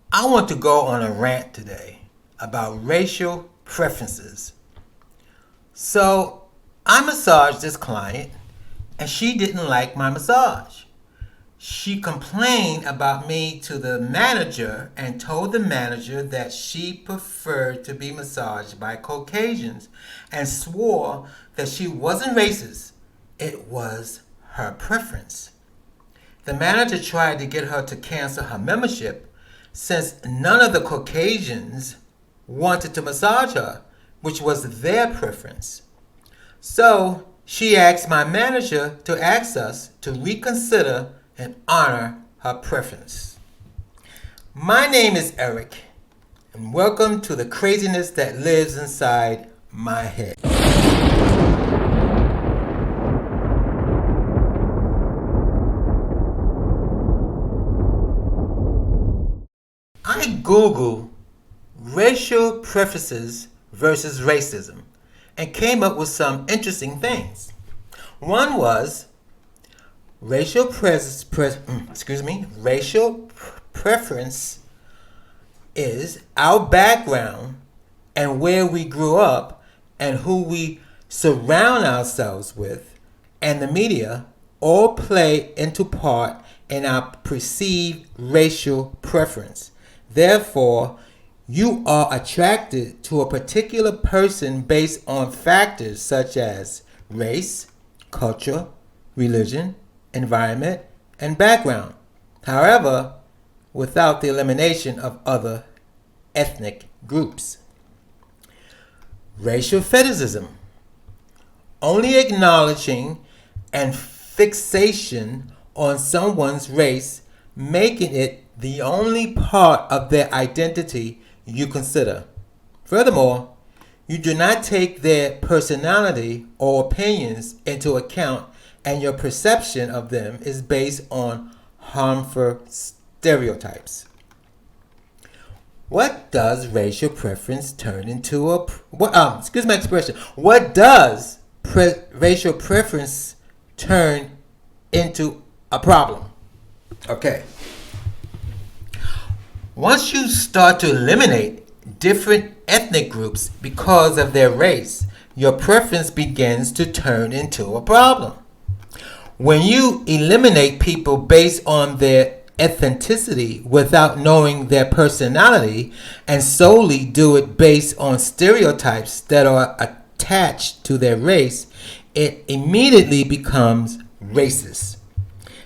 I want to go on a rant today about racial preferences. So, I massaged this client and she didn't like my massage. She complained about me to the manager and told the manager that she preferred to be massaged by Caucasians and swore that she wasn't racist. It was her preference. The manager tried to get her to cancel her membership since none of the Caucasians wanted to massage her, which was their preference. So she asked my manager to ask us to reconsider and honor her preference. My name is Eric, and welcome to the craziness that lives inside my head. I Googled racial preferences versus racism and came up with some interesting things. One was racial preference is our background and where we grew up and who we surround ourselves with and the media all play into part in our perceived racial preference. Therefore, you are attracted to a particular person based on factors such as race, culture, religion, environment, and background. However, without the elimination of other ethnic groups. Racial fetishism. Only acknowledging and fixation on someone's race, making it the only part of their identity you consider. Furthermore, you do not take their personality or opinions into account, and your perception of them is based on harmful stereotypes. What does racial preference turn into a excuse my expression? What does racial preference turn into a problem? Okay. Once you start to eliminate different ethnic groups because of their race, your preference begins to turn into a problem. When you eliminate people based on their ethnicity without knowing their personality and solely do it based on stereotypes that are attached to their race, it immediately becomes racist.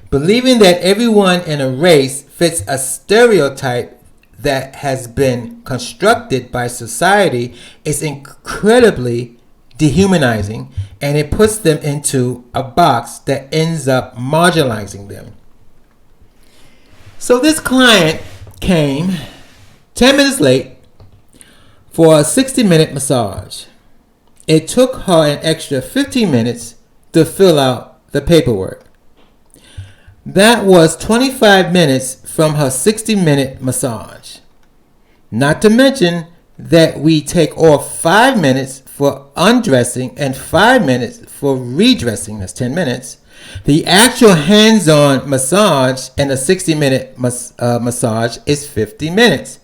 Believing that everyone in a race fits a stereotype that has been constructed by society is incredibly dehumanizing, and it puts them into a box that ends up marginalizing them. So this client came 10 minutes late for a 60-minute massage. It took her an extra 15 minutes to fill out the paperwork. That was 25 minutes from her 60-minute massage. Not to mention that we take off 5 minutes for undressing and 5 minutes for redressing. That's 10 minutes. The actual hands-on massage and a 60-minute massage is 50 minutes.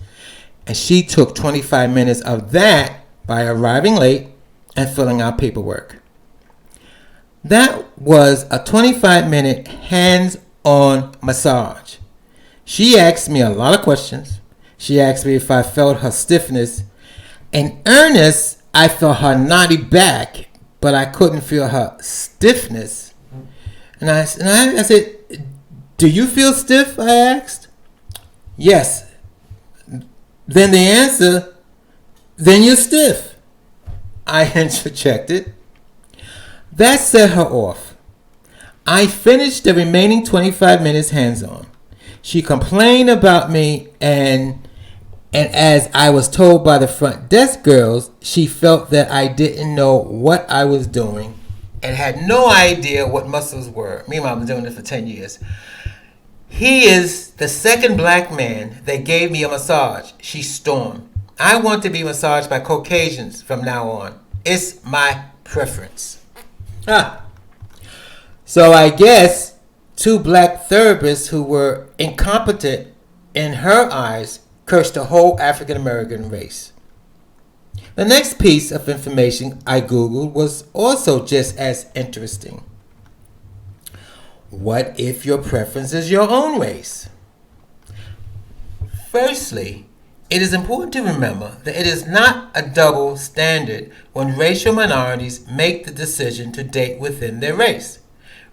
And she took 25 minutes of that by arriving late and filling out paperwork. That was a 25-minute hands-on massage. She asked me a lot of questions. She asked me if I felt her stiffness. In earnest, I felt her naughty back, but I couldn't feel her stiffness. And I said, "Do you feel stiff?" I asked. "Yes." Then the answer, "Then you're stiff," I interjected. That set her off. I finished the remaining 25 minutes hands-on. She complained about me, and as I was told by the front desk girls, she felt that I didn't know what I was doing and had no idea what muscles were. Meanwhile, I've been doing this for 10 years. "He is the second black man that gave me a massage," she stormed. "I want to be massaged by Caucasians from now on. It's my preference." So I guess two black therapists who were incompetent in her eyes curse the whole African American race. The next piece of information I Googled was also just as interesting. What if your preference is your own race? Firstly, it is important to remember that it is not a double standard when racial minorities make the decision to date within their race.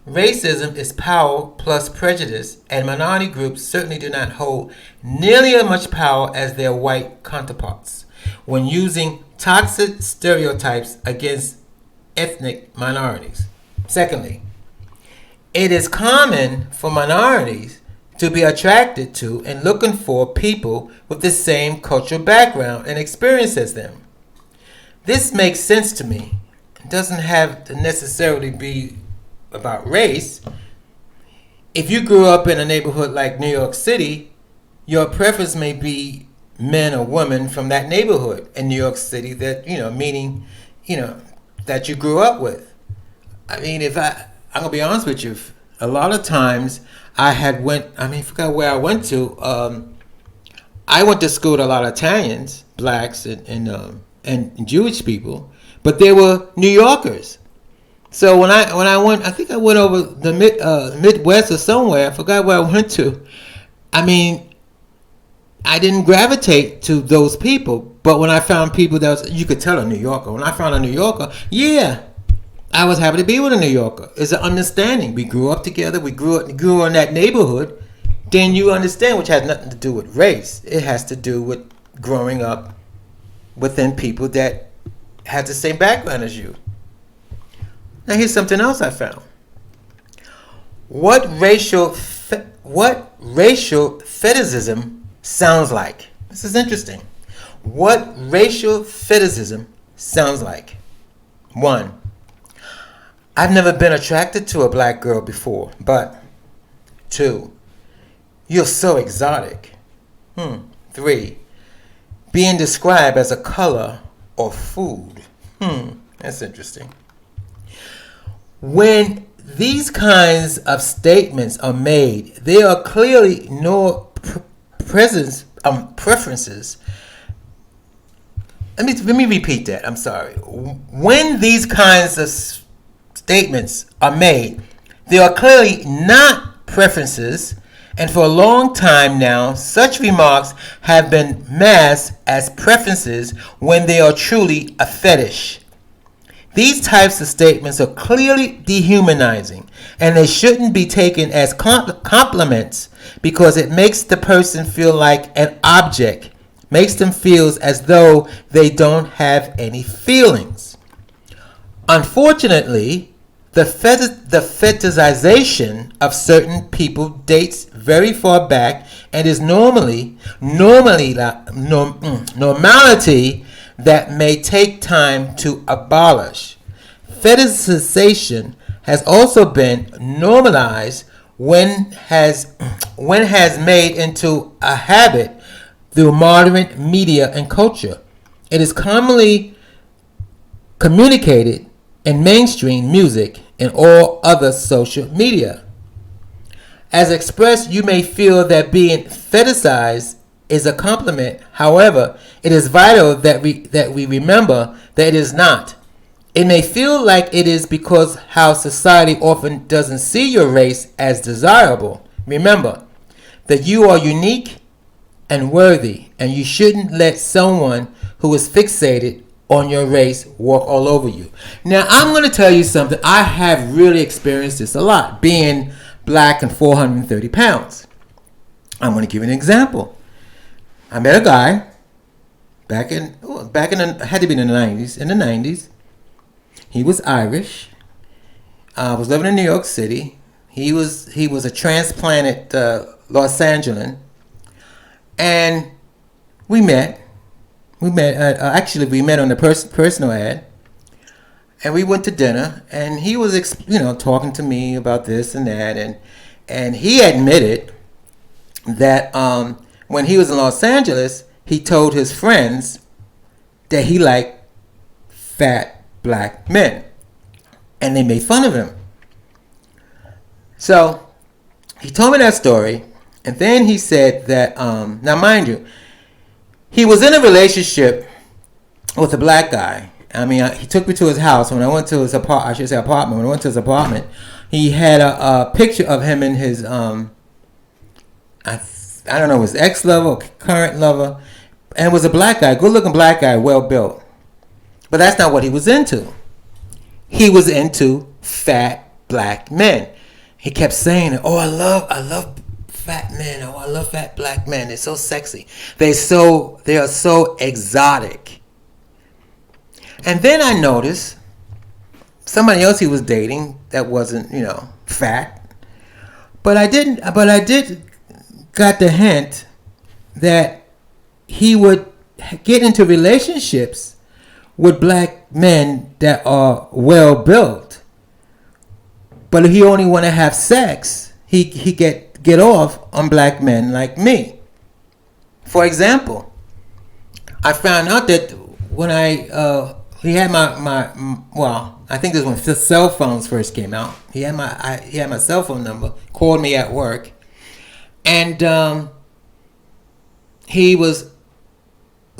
Racism is power plus prejudice, and minority groups certainly do not hold nearly as much power as their white counterparts when using toxic stereotypes against ethnic minorities. Secondly, it is common for minorities to be attracted to and looking for people with the same cultural background and experience as them. This makes sense to me. It doesn't have to necessarily be about race. If you grew up in a neighborhood like New York City, your preference may be men or women from that neighborhood in New York City that, meaning, that you grew up with. I mean, I'm going to be honest with you, a lot of times I forgot where I went to. I went to school with a lot of Italians, blacks, and Jewish people, but they were New Yorkers. So when I went, I think I went over the Midwest or somewhere. I forgot where I went to. I mean, I didn't gravitate to those people, but when I found people you could tell a New Yorker. When I found a New Yorker, yeah, I was happy to be with a New Yorker. It's an understanding. We grew up together. We grew in that neighborhood. Then you understand, which has nothing to do with race. It has to do with growing up within people that have the same background as you. Now here's something else I found. What racial fetishism sounds like? This is interesting. What racial fetishism sounds like? 1. I've never been attracted to a black girl before, but 2. You're so exotic. 3. Being described as a color or food. That's interesting. When these kinds of statements are made, there are clearly no preferences. Let me repeat that. I'm sorry. When these kinds of statements are made, there are clearly not preferences, and for a long time now, such remarks have been masked as preferences when they are truly a fetish. These types of statements are clearly dehumanizing, and they shouldn't be taken as compliments because it makes the person feel like an object, makes them feel as though they don't have any feelings. Unfortunately, the fetishization of certain people dates very far back and is normality that may take time to abolish. Fetishization has also been normalized when has made into a habit through modern media and culture. It is commonly communicated in mainstream music and all other social media. As expressed, you may feel that being fetishized is a compliment. However, it is vital that we remember that it is not. It may feel like it is because how society often doesn't see your race as desirable. Remember that you are unique and worthy, and you shouldn't let someone who is fixated on your race walk all over you. Now, I'm going to tell you something. I have really experienced this a lot, being black and 430 pounds. I'm going to give you an example. I met a guy back in had to be in the 90s. In the 90s, he was Irish. Was living in New York City. He was a transplanted Los Angeles, and we met. We met on the personal ad, and we went to dinner. And he was, talking to me about this and that, and he admitted that when he was in Los Angeles, he told his friends that he liked fat black men, and they made fun of him. So he told me that story, and then he said that now, mind you, He was in a relationship with a black guy. I mean, he took me to his house. When I went to his apartment. When I went to his apartment, he had a picture of him and his I don't know, his ex-lover or current lover, and it was a black guy, good-looking black guy, well-built. But that's not what he was into. He was into fat black men. He kept saying, "Oh, I love fat men. Oh, I love fat black men. They're so sexy. They are so exotic." And then I noticed somebody else he was dating that wasn't, fat. But I did got the hint that he would get into relationships with black men that are well built. But if he only want to have sex, he get off on black men like me. For example, I found out that when he had I think this was when cell phones first came out. He had my cell phone number, called me at work, and he was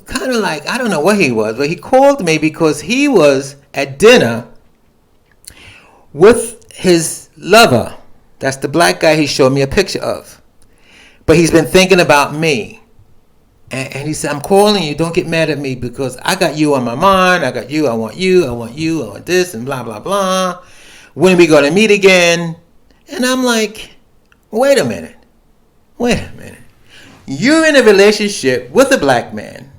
kind of like, I don't know what he was, but he called me because he was at dinner with his lover. That's the black guy he showed me a picture of. But he's been thinking about me. And he said, "I'm calling you. Don't get mad at me because I got you on my mind. I got you. I want you. I want you. I want this and blah, blah, blah. When are we going to meet again?" And I'm like, wait a minute. You're in a relationship with a black man,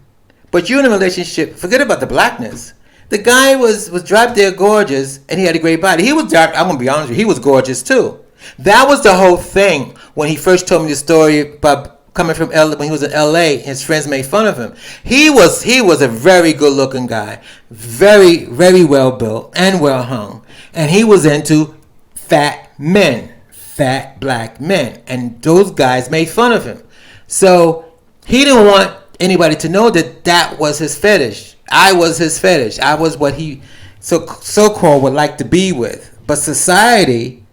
but you're in a relationship, forget about the blackness. The guy was drop dead gorgeous, and he had a great body. He was dark, I'm going to be honest with you, he was gorgeous too. That was the whole thing when he first told me the story about coming from LA. When he was in LA, his friends made fun of him. He was a very good looking guy, very, very well built and well hung. And he was into fat men, fat black men. And those guys made fun of him. So he didn't want anybody to know that was his fetish. I was his fetish. I was what he so-called would like to be with. But society,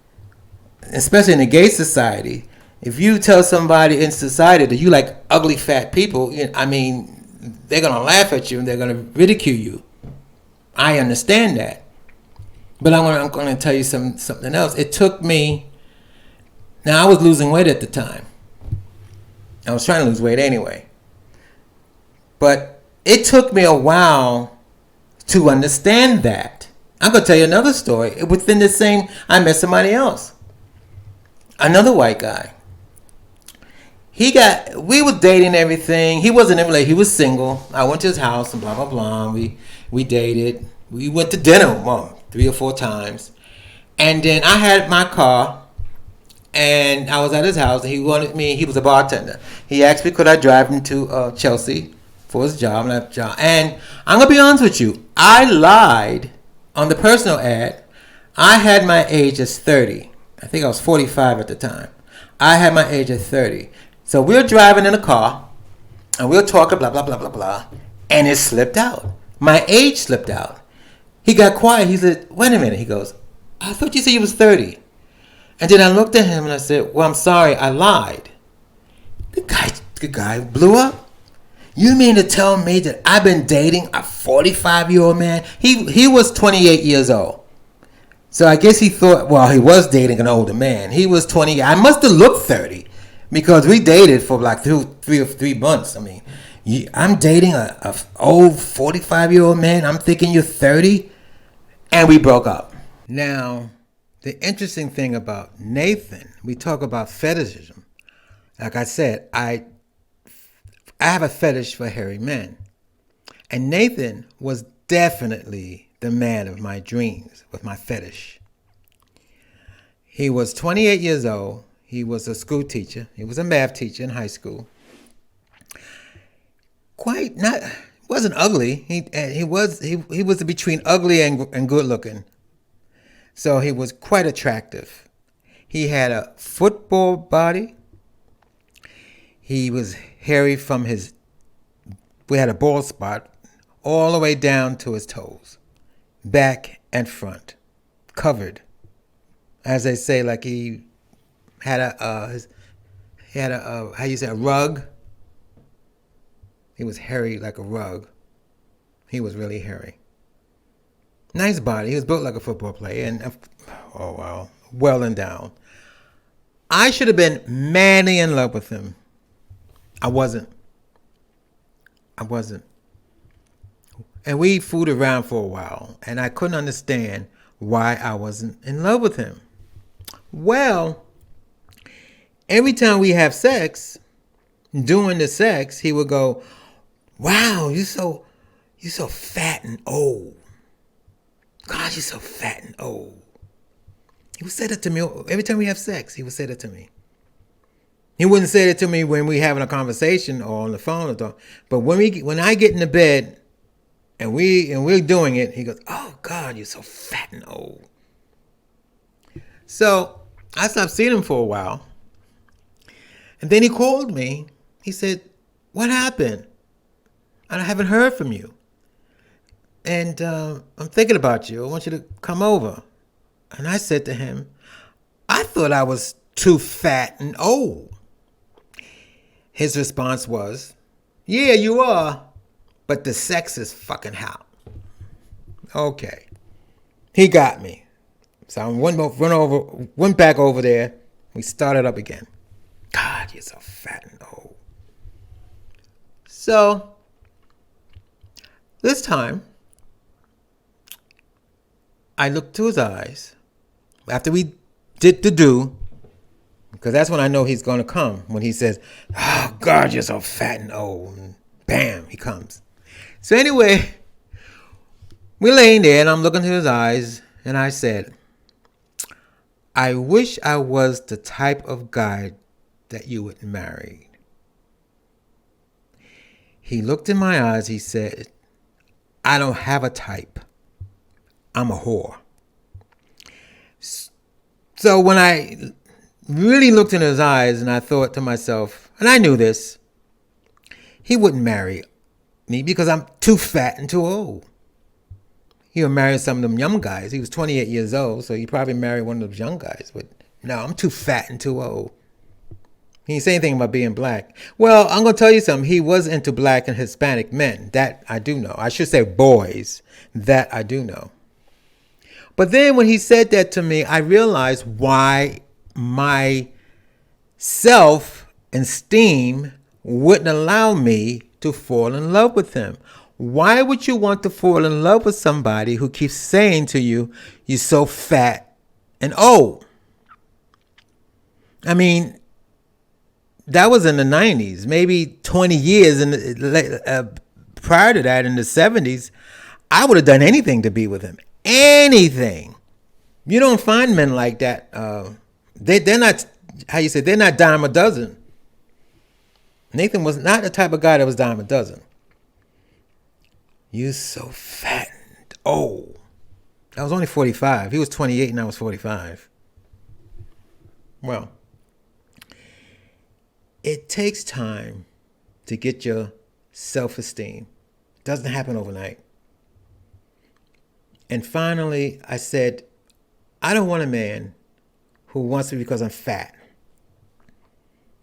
especially in the gay society, if you tell somebody in society that you like ugly fat people, I mean, they're going to laugh at you and they're going to ridicule you. I understand that. But I'm going to tell you something else. It took me, now I was losing weight at the time. I was trying to lose weight anyway. But it took me a while to understand that. I'm going to tell you another story. Within the same, I met somebody else. Another white guy. We were dating and everything. He wasn't in a relationship. He was single. I went to his house and blah, blah, blah. We dated. We went to dinner 3 or 4 times. And then I had my car. And I was at his house, and he was a bartender. He asked me could I drive him to Chelsea for his job. And I'm going to be honest with you. I lied on the personal ad. I had my age as 30. I think I was 45 at the time. I had my age at 30. So we're driving in a car, and we're talking blah, blah, blah, blah, blah. And it slipped out. My age slipped out. He got quiet. He said, "Wait a minute." He goes, "I thought you said you was 30. And then I looked at him and I said, "Well, I'm sorry, I lied." The guy blew up. "You mean to tell me that I've been dating a 45-year-old man?" He was 28 years old. So I guess he thought, well, he was dating an older man. He was 20. I must have looked 30 because we dated for like 3 months. I mean, I'm dating a old 45-year-old man. I'm thinking you're 30. And we broke up. Now, the interesting thing about Nathan, we talk about fetishism. Like I said, I have a fetish for hairy men. And Nathan was definitely the man of my dreams with my fetish. He was 28 years old. He was a school teacher. He was a math teacher in high school. Wasn't ugly. He was between ugly and good looking. So he was quite attractive. He had a football body. He was hairy from we had a bald spot all the way down to his toes, back and front, covered. As they say, like he had a rug He was hairy like a rug. He was really hairy. Nice body. He was built like a football player. And, oh, wow. Well endowed. I should have been madly in love with him. I wasn't. And we fooled around for a while. And I couldn't understand why I wasn't in love with him. Well, every time we have sex, during the sex, he would go, "Wow, you're so fat and old. God, you're so fat and old." He would say that to me every time we have sex. He would say that to me. He wouldn't say that to me when we having a conversation or on the phone, but when I get in the bed and we're doing it, he goes, "Oh God, you're so fat and old." So I stopped seeing him for a while, and then he called me. He said, "What happened? I haven't heard from you. And I'm thinking about you. I want you to come over." And I said to him, "I thought I was too fat and old." His response was, "Yeah, you are, but the sex is fucking hot." Okay. He got me. So I went back over there. We started up again. God, you're so fat and old. So this time, I looked to his eyes after we did the do, because that's when I know he's going to come. When he says, "Oh, God, you're so fat and old." And bam, he comes. So anyway, we're laying there and I'm looking to his eyes and I said, "I wish I was the type of guy that you would marry." He looked in my eyes. He said, "I don't have a type. I'm a whore." So when I really looked in his eyes and I thought to myself, and I knew this, he wouldn't marry me because I'm too fat and too old. He would marry some of them young guys. He was 28 years old, so he probably married one of those young guys. But no, I'm too fat and too old. He didn't say anything about being black. Well, I'm going to tell you something. He was into black and Hispanic men. That I do know. I should say boys. That I do know. But then when he said that to me, I realized why my self-esteem wouldn't allow me to fall in love with him. Why would you want to fall in love with somebody who keeps saying to you, "You're so fat and old"? I mean, that was in the 90s, maybe 20 years prior to that in the 70s. I would have done anything to be with him. Anything. You don't find men like that. They're not, how you say, they're not dime a dozen. Nathan was not the type of guy that was dime a dozen. "You so fat and old." I was only 45. He was 28 and I was 45. Well, it takes time to get your self-esteem. It doesn't happen overnight. And finally, I said, I don't want a man who wants me because I'm fat.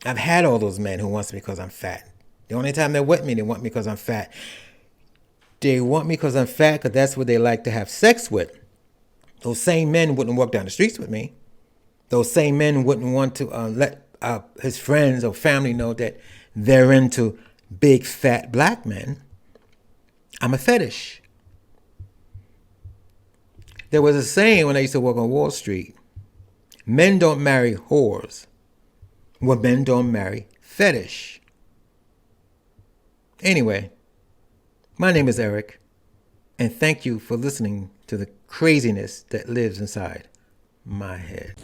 I've had all those men who wants me because I'm fat. The only time they're with me, they want me because I'm fat. They want me because I'm fat because that's what they like to have sex with. Those same men wouldn't walk down the streets with me. Those same men wouldn't want to let his friends or family know that they're into big, fat black men. I'm a fetish. There was a saying when I used to work on Wall Street: men don't marry whores. Well, men don't marry fetish. Anyway, my name is Eric, and thank you for listening to the craziness that lives inside my head.